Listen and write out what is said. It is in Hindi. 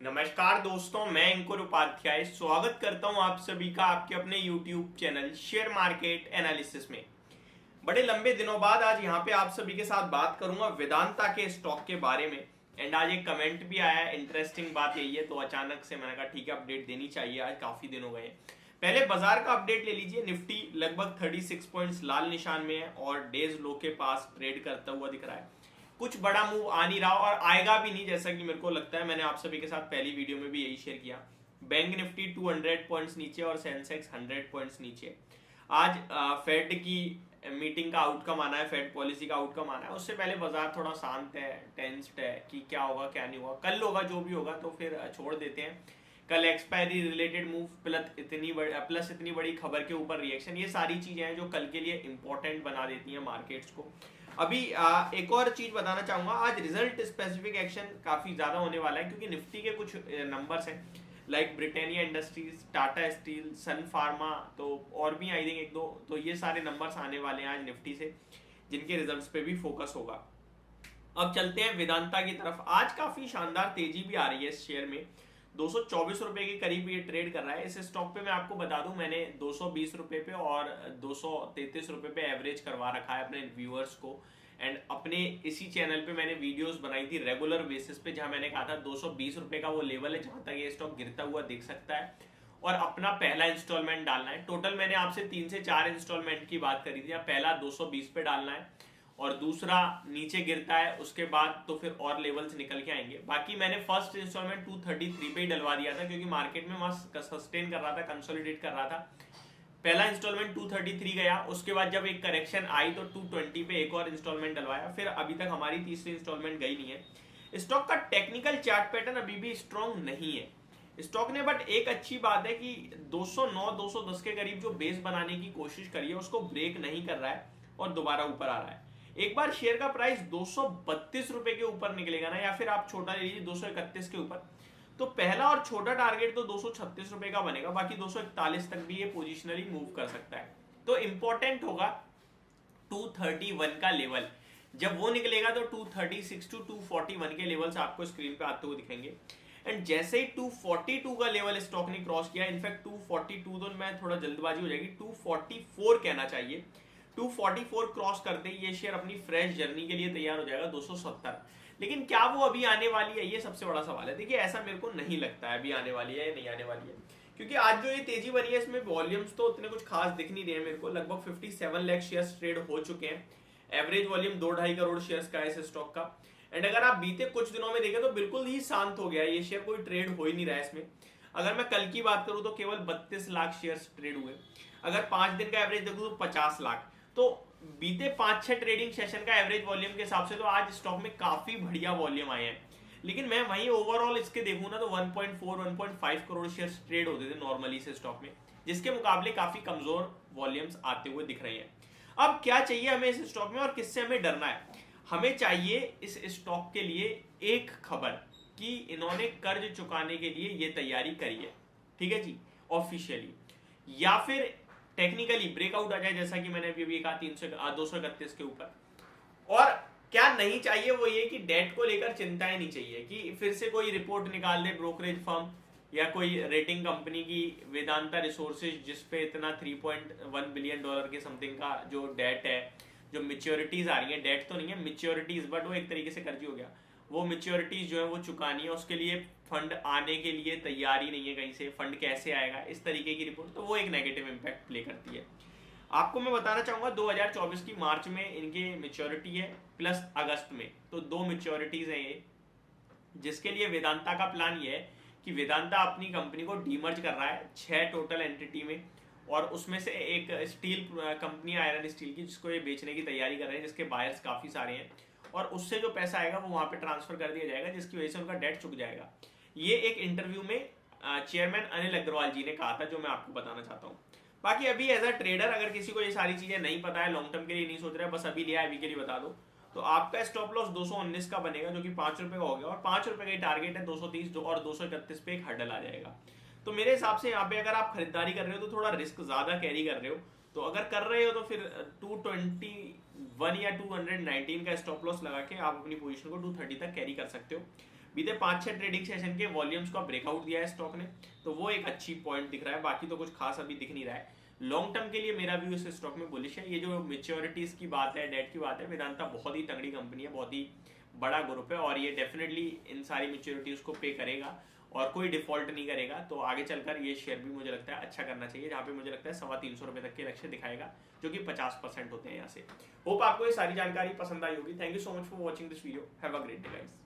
नमस्कार दोस्तों, मैं अंकुर उपाध्याय स्वागत करता हूं आप सभी का आपके अपने YouTube channel share market analysis में। बड़े लंबे दिनों बाद आज यहां पे आप सभी के साथ बात करूंगा वेदांता के स्टॉक के बारे में। एंड आज एक कमेंट भी आया है, इंटरेस्टिंग बात यही है तो अचानक से मैंने कहा ठीक है अपडेट देनी चाहिए, आज काफी दिन हो गए। पहले बाजार का अपडेट ले लीजिए। निफ्टी लगभग 36 पॉइंट्स लाल निशान में है और डेज लो के पास ट्रेड करता हुआ दिख रहा है। कुछ बड़ा मूव आ नहीं रहा और आएगा भी नहीं, जैसा कि मेरे को लगता है। मैंने आप सभी के साथ पहली वीडियो में भी यही शेयर किया। बैंक निफ्टी 200 पॉइंट्स नीचे और सेंसेक्स 100 पॉइंट्स नीचे। आज फेड की मीटिंग का आउटकम आना है, फेड पॉलिसी का आउटकम आना है। उससे पहले बाजार थोड़ा शांत है, टेंस्ड है कि क्या होगा क्या नहीं होगा। कल होगा जो भी होगा तो फिर छोड़ देते हैं। कल एक्सपायरी रिलेटेड मूव प्लस इतनी बड़ी खबर के ऊपर रिएक्शन, ये सारी चीजें हैं जो कल के लिए इंपॉर्टेंट बना देती हैं मार्केट्स को। अभी एक और चीज बताना चाहूंगा, आज रिजल्ट स्पेसिफिक एक्शन काफी ज्यादा होने वाला है क्योंकि निफ्टी के कुछ नंबर्स हैं like Britannia Industries, Tata Steel, Sun Pharma, तो और भी आई थिंक एक दो, तो ये सारे नंबर्स आने वाले हैं आज निफ्टी से, जिनके रिजल्ट्स पे भी फोकस होगा। अब चलते हैं वेदांता की तरफ। आज काफी शानदार तेजी भी आ रही है इस शेयर में। 224 रुपए के करीब ये ट्रेड कर रहा है। इस स्टॉक पे मैं आपको बता दूं, मैंने 220 रुपए पे और 233 रुपए पे एवरेज करवा रखा है अपने व्यूअर्स को। एंड अपने इसी चैनल पे मैंने वीडियोस बनाई थी रेगुलर बेसिस पे, जहां मैंने कहा था 220 रुपए का वो लेवल है जहां तक ये स्टॉक गिरता हुआ दिख सकता है और अपना पहला इंस्टॉलमेंट डालना है। टोटल मैंने आपसे 3 से 4 इंस्टॉलमेंट की बात करी थी। पहला 220 पे डालना है और दूसरा नीचे गिरता है उसके बाद तो फिर और लेवल्स निकल के आएंगे। बाकी मैंने फर्स्ट इंस्टॉलमेंट 233 पे ही डलवा दिया था क्योंकि मार्केट में मस्त सस्टेन कर रहा था, कंसोलिडेट कर रहा था। पहला इंस्टॉलमेंट 233 गया, उसके बाद जब एक करेक्शन आई तो 220 पे एक और इंस्टॉलमेंट डलवाया। फिर अभी तक हमारी तीसरी इंस्टॉलमेंट गई नहीं है। स्टॉक का टेक्निकल चार्ट पैटर्न अभी भी स्ट्रॉन्ग नहीं है स्टॉक ने, बट एक अच्छी बात है कि 209 210 के करीब जो बेस बनाने की कोशिश करी है उसको ब्रेक नहीं कर रहा है और दोबारा ऊपर आ रहा है। एक बार शेयर का प्राइस 232 रुपए के ऊपर निकलेगा ना, या फिर आप छोटा ले लीजिए 231 के ऊपर, तो पहला और छोटा टारगेट तो 236 रुपए का बनेगा। बाकी 241 तक भी ये पोजिशनली मूव कर सकता है। तो इंपॉर्टेंट होगा 231 का लेवल। जब वो निकलेगा तो 236 टू 241 के लेवल्स आपको स्क्रीन पे आते हुए दिखेंगे। एंड जैसे ही 242 का लेवल स्टॉक ने क्रॉस किया, इनफैक्ट 242 तो मैं थोड़ा जल्दबाजी हो जाएगी, 244 कहना चाहिए। 244 क्रॉस करते ही ये शेयर अपनी फ्रेश जर्नी के लिए तैयार हो जाएगा 270। लेकिन क्या वो अभी आने वाली है, ये सबसे बड़ा सवाल है। देखिए ऐसा मेरे को नहीं लगता है अभी आने वाली है या नहीं आने वाली है, क्योंकि आज जो ये तेजी बनी है इसमें वॉल्यूम्स तो उतने कुछ खास दिख नहीं रहे हैं मेरे को। लगभग 57 लाख शेयर्स ट्रेड हो चुके हैं। एवरेज वॉल्यूम 2-2.5 करोड़ शेयर्स का है इस स्टॉक का। एंड अगर आप बीते कुछ दिनों में देखें तो बिल्कुल ही शांत हो गया है ये शेयर, कोई ट्रेड हो ही नहीं रहा है इसमें। अगर मैं कल की बात करूं तो केवल 32 लाख शेयर्स ट्रेड हुए। अगर 5 दिन का एवरेज देखूं तो 50 लाख। तो बीते 5-6 ट्रेडिंग सेशन का एवरेज वॉल्यूम के हिसाब से तो आज स्टॉक में काफी बढ़िया वॉल्यूम आए हैं। लेकिन मैं वहीं ओवरऑल इसके देखूं ना तो 1.4-1.5 करोड़ शेयर्स ट्रेड होते थे नॉर्मली से स्टॉक में, जिसके मुकाबले काफी कमजोर वॉल्यूम्स आते हुए दिख रहे हैं। अब क्या चाहिए हमें इस स्टॉक में और किससे हमें डरना है? हमें चाहिए इस स्टॉक के लिए एक खबर कि इन्होंने कर्ज चुकाने के लिए ये तैयारी करी है, ठीक है जी, ऑफिशियली, या फिर टेक्निकली ब्रेकआउट आ जाए जैसा कि मैंने अभी कहा 231 के ऊपर। और क्या नहीं चाहिए वो ये कि डेट को लेकर चिंताएं नहीं चाहिए कि फिर से कोई रिपोर्ट निकाल दे ब्रोकरेज फर्म या कोई रेटिंग कंपनी की वेदांता रिसोर्सेज, जिसपे इतना 3.1 बिलियन डॉलर के समथिंग का जो डेट है, जो मेच्योरिटीज आ रही है, डेट तो नहीं है मेच्योरिटीज, बट वो एक तरीके से कर्ज हो गया, वो मेच्योरिटीज जो है वो चुकानी है, उसके लिए फंड आने के लिए तैयारी नहीं है कहीं से, फंड कैसे आएगा, इस तरीके की रिपोर्ट, तो वो एक नेगेटिव इंपैक्ट प्ले करती है। आपको मैं बताना चाहूंगा 2024 की मार्च में इनके मेच्योरिटी है प्लस अगस्त में, तो 2 मेच्योरिटीज है ये, जिसके लिए वेदांता का प्लान ये है कि वेदांता अपनी कंपनी को डीमर्ज कर रहा है 6 टोटल एंटिटी में, और उसमें से एक स्टील कंपनी आयरन स्टील की, जिसको ये बेचने की तैयारी कर रहे हैं, जिसके बायर्स काफी सारे हैं, और उससे जो पैसा आएगा वो वहां पे ट्रांसफर कर दिया जाएगा, जिसकी वजह से उनका डेट चुक जाएगा। ये एक इंटरव्यू में चेयरमैन अनिल अग्रवाल जी ने कहा था, जो मैं आपको बताना चाहता हूँ। बाकी अभी एज अ ट्रेडर अगर किसी को ये सारी चीजें नहीं पता है, लॉन्ग टर्म के लिए नहीं सोच रहा है, बस अभी लिया अभी के लिए बता दो, तो आपका स्टॉप लॉस 219 का बनेगा, जो कि 5 रुपए का हो गया, और 5 रुपए का टारगेट है 230 और 231 पे एक हर्डल आ जाएगा। तो मेरे हिसाब से यहाँ पे अगर आप खरीदारी कर रहे हो तो थोड़ा रिस्क ज्यादा कैरी कर रहे हो, तो अगर कर रहे हो तो फिर 221 या 219 का स्टॉप लॉस लगा के आप अपनी पोजीशन को 230 तक कैरी कर सकते हो। बीते 5-6 ट्रेडिंग सेशन के वॉल्यूम्स का ब्रेकआउट दिया है स्टॉक ने, तो वो एक अच्छी पॉइंट दिख रहा है। बाकी तो कुछ खास अभी दिख नहीं रहा है। लॉन्ग टर्म के लिए मेरा व्यू इस स्टॉक में बुलिश है। ये जो मेच्योरिटीज की बात है, डेट की बात है, वेदांता बहुत ही तगड़ी कंपनी है, बहुत ही बड़ा ग्रुप है और ये डेफिनेटली इन सारी मेच्योरिटीज को पे करेगा और कोई डिफॉल्ट नहीं करेगा। तो आगे चलकर ये शेयर भी मुझे लगता है अच्छा करना चाहिए, जहाँ पे मुझे लगता है 350 रुपए तक के लक्ष्य दिखाएगा, जो कि 50% होते हैं यहाँ से। होप आपको ये सारी जानकारी पसंद आई होगी। Thank you so much for watching this video. Have a great day guys.